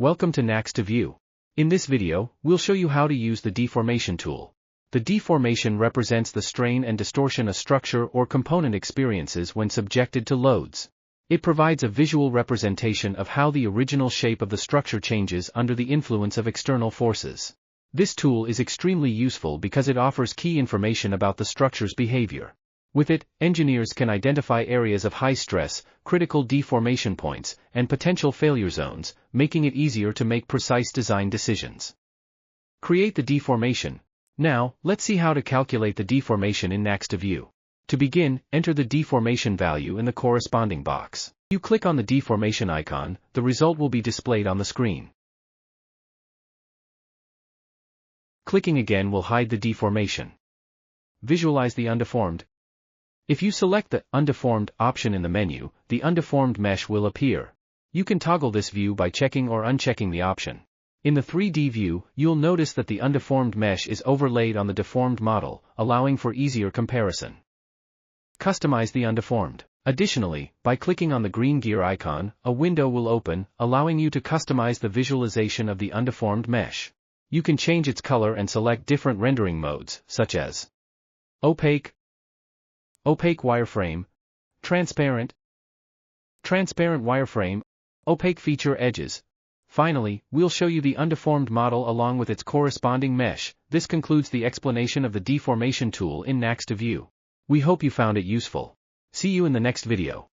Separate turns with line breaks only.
Welcome to NaxToView. In this video, we'll show you how to use the deformation tool. The deformation represents the strain and distortion a structure or component experiences when subjected to loads. It provides a visual representation of how the original shape of the structure changes under the influence of external forces. This tool is extremely useful because it offers key information about the structure's behavior. With it, engineers can identify areas of high stress, critical deformation points, and potential failure zones, making it easier to make precise design decisions. Create the deformation. Now, let's see how to calculate the deformation in NaxToView. To begin, enter the deformation value in the corresponding box. If you click on the deformation icon, the result will be displayed on the screen. Clicking again will hide the deformation. Visualize the undeformed. If you select the Undeformed option in the menu, the undeformed mesh will appear. You can toggle this view by checking or unchecking the option. In the 3D view, you'll notice that the undeformed mesh is overlaid on the deformed model, allowing for easier comparison. Customize the undeformed. Additionally, by clicking on the green gear icon, a window will open, allowing you to customize the visualization of the undeformed mesh. You can change its color and select different rendering modes, such as opaque wireframe, transparent wireframe, opaque feature edges. Finally, we'll show you the undeformed model along with its corresponding mesh. This concludes the explanation of the deformation tool in NaxToView. We hope you found it useful. See you in the next video.